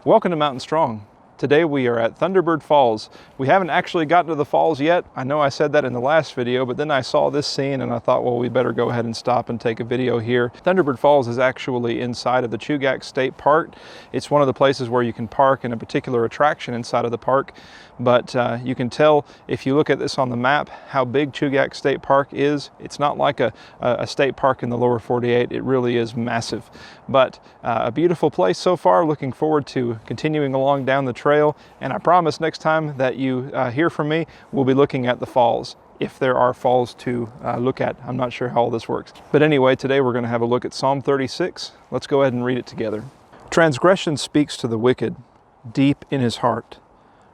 Welcome to Mountain Strong. Today we are at Thunderbird Falls. We haven't actually gotten to the falls yet. I know I said that in the last video, but then I saw this scene and I thought, well, we better go ahead and stop and take a video here. Thunderbird Falls is actually inside of the Chugach State Park. It's one of the places where you can park in a particular attraction inside of the park. But you can tell if you look at this on the map how big Chugach State Park is. It's not like a state park in the lower 48. It really is massive. But a beautiful place so far. Looking forward to continuing along down the trail. And I promise next time that you hear from me, we'll be looking at the falls. If there are falls to look at. I'm not sure how all this works. But anyway, today we're going to have a look at Psalm 36. Let's go ahead and read it together. Transgression speaks to the wicked, deep in his heart.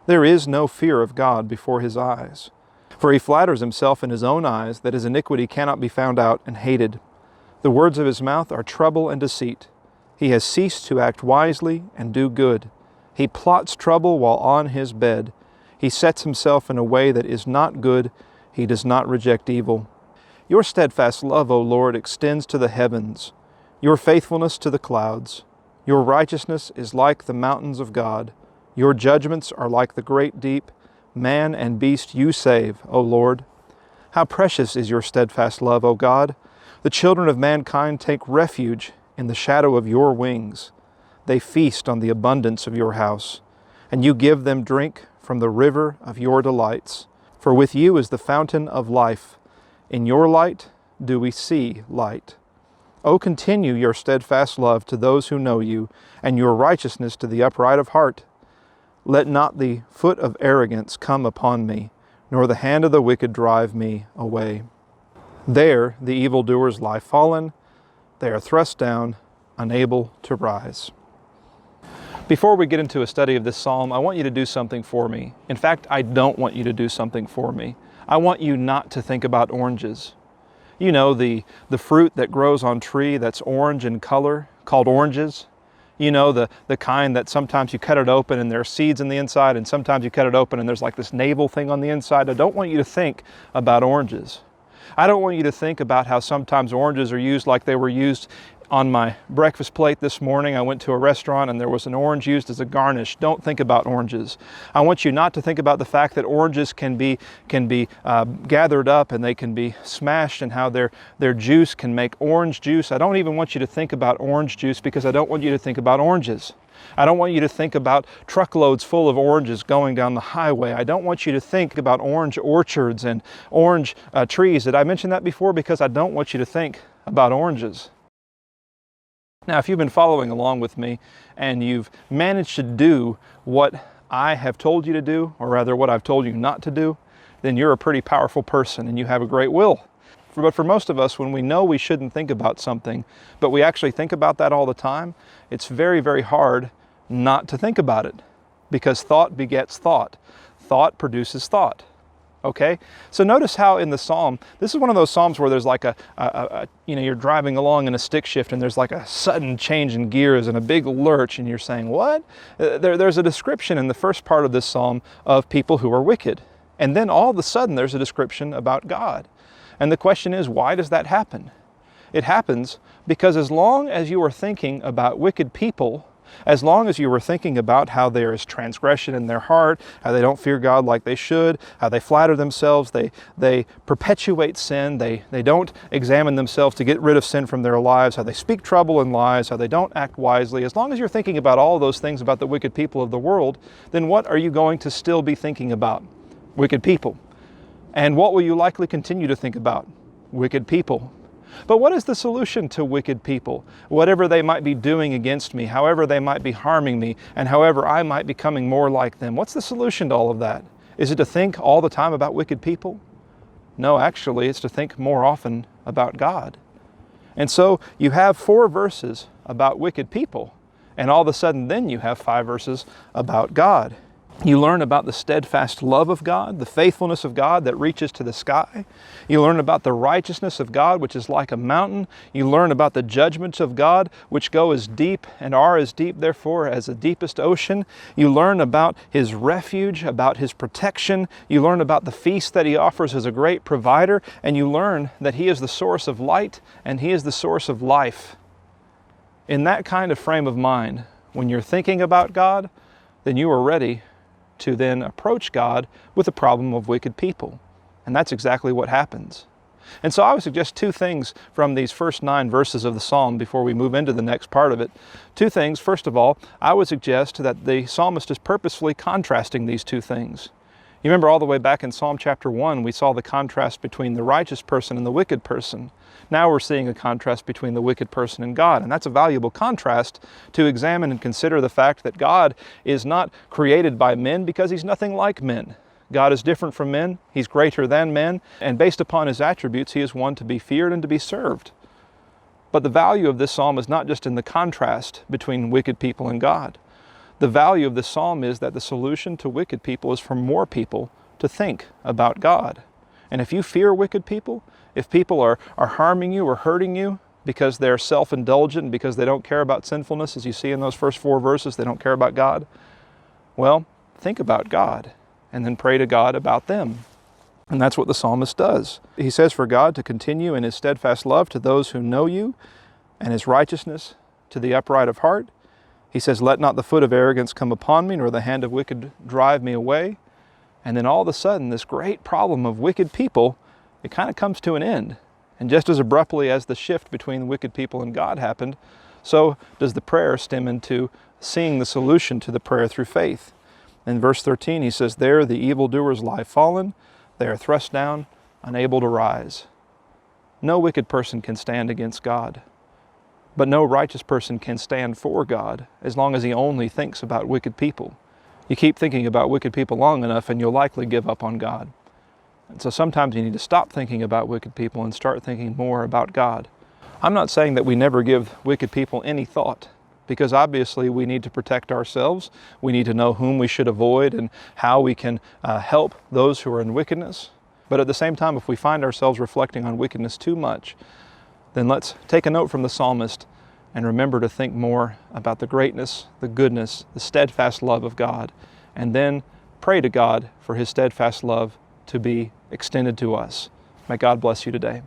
There is no fear of God before his eyes. For he flatters himself in his own eyes that his iniquity cannot be found out and hated. The words of his mouth are trouble and deceit. He has ceased to act wisely and do good. He plots trouble while on his bed. He sets himself in a way that is not good. He does not reject evil. Your steadfast love, O Lord, extends to the heavens, your faithfulness to the clouds. Your righteousness is like the mountains of God. Your judgments are like the great deep. Man and beast you save, O Lord. How precious is your steadfast love, O God! The children of mankind take refuge in the shadow of your wings. They feast on the abundance of your house, and you give them drink from the river of your delights. For with you is the fountain of life. In your light do we see light. O continue your steadfast love to those who know you, and your righteousness to the upright of heart. Let not the foot of arrogance come upon me, nor the hand of the wicked drive me away. There the evildoers lie fallen. They are thrust down, unable to rise. Before we get into a study of this psalm, I want you to do something for me. In fact, I don't want you to do something for me. I want you not to think about oranges. You know, the fruit that grows on tree that's orange in color, called oranges. You know, the kind that sometimes you cut it open and there are seeds in the inside, and sometimes you cut it open and there's like this navel thing on the inside. I don't want you to think about oranges. I don't want you to think about how sometimes oranges are used like they were used on my breakfast plate this morning. I went to a restaurant and there was an orange used as a garnish. Don't think about oranges. I want you not to think about the fact that oranges can be gathered up and they can be smashed, and how their juice can make orange juice. I don't even want you to think about orange juice, because I don't want you to think about oranges. I don't want you to think about truckloads full of oranges going down the highway. I don't want you to think about orange orchards and orange trees. Did I mention that before? Because I don't want you to think about oranges. Now, if you've been following along with me and you've managed to do what I have told you to do, or rather what I've told you not to do, then you're a pretty powerful person and you have a great will. But for most of us, when we know we shouldn't think about something, but we actually think about that all the time, it's very, very hard not to think about it, because thought begets thought. Thought produces thought. Okay? So notice how in the psalm, this is one of those psalms where there's like you're driving along in a stick shift and there's like a sudden change in gears and a big lurch, and you're saying, what? There's a description in the first part of this psalm of people who are wicked. And then all of a sudden there's a description about God. And the question is, why does that happen? It happens because as long as you are thinking about wicked people, as long as you were thinking about how there is transgression in their heart, how they don't fear God like they should, how they flatter themselves, they perpetuate sin, they don't examine themselves to get rid of sin from their lives, how they speak trouble and lies, how they don't act wisely, as long as you're thinking about all those things about the wicked people of the world, then what are you going to still be thinking about? Wicked people. And what will you likely continue to think about? Wicked people. But what is the solution to wicked people? Whatever they might be doing against me, however they might be harming me, and however I might be becoming more like them, what's the solution to all of that? Is it to think all the time about wicked people? No, actually, it's to think more often about God. And so you have 4 verses about wicked people, and all of a sudden then you have 5 verses about God. You learn about the steadfast love of God, the faithfulness of God that reaches to the sky. You learn about the righteousness of God, which is like a mountain. You learn about the judgments of God, which go as deep and are as deep, therefore, as the deepest ocean. You learn about His refuge, about His protection. You learn about the feast that He offers as a great provider. And you learn that He is the source of light and He is the source of life. In that kind of frame of mind, when you're thinking about God, then you are ready to then approach God with the problem of wicked people. And that's exactly what happens. And so I would suggest two things from these first 9 verses of the psalm before we move into the next part of it. Two things. First of all, I would suggest that the psalmist is purposefully contrasting these two things. You remember all the way back in Psalm chapter 1, we saw the contrast between the righteous person and the wicked person. Now we're seeing a contrast between the wicked person and God, and that's a valuable contrast to examine and consider the fact that God is not created by men because He's nothing like men. God is different from men, He's greater than men, and based upon His attributes, He is one to be feared and to be served. But the value of this psalm is not just in the contrast between wicked people and God. The value of this psalm is that the solution to wicked people is for more people to think about God. And if you fear wicked people, if people are harming you or hurting you because they're self-indulgent, because they don't care about sinfulness, as you see in those first 4 verses, they don't care about God, well, think about God and then pray to God about them. And that's what the psalmist does. He says for God to continue in His steadfast love to those who know you, and His righteousness to the upright of heart. He says, let not the foot of arrogance come upon me, nor the hand of wicked drive me away. And then all of a sudden, this great problem of wicked people, it kind of comes to an end. And just as abruptly as the shift between wicked people and God happened, so does the prayer stem into seeing the solution to the prayer through faith. In verse 13, he says, there the evildoers lie fallen, they are thrust down, unable to rise. No wicked person can stand against God, but no righteous person can stand for God as long as he only thinks about wicked people. You keep thinking about wicked people long enough and you'll likely give up on God. And so sometimes you need to stop thinking about wicked people and start thinking more about God. I'm not saying that we never give wicked people any thought, because obviously we need to protect ourselves. We need to know whom we should avoid and how we can help those who are in wickedness. But at the same time, if we find ourselves reflecting on wickedness too much, then let's take a note from the psalmist and remember to think more about the greatness, the goodness, the steadfast love of God, and then pray to God for His steadfast love to be extended to us. May God bless you today.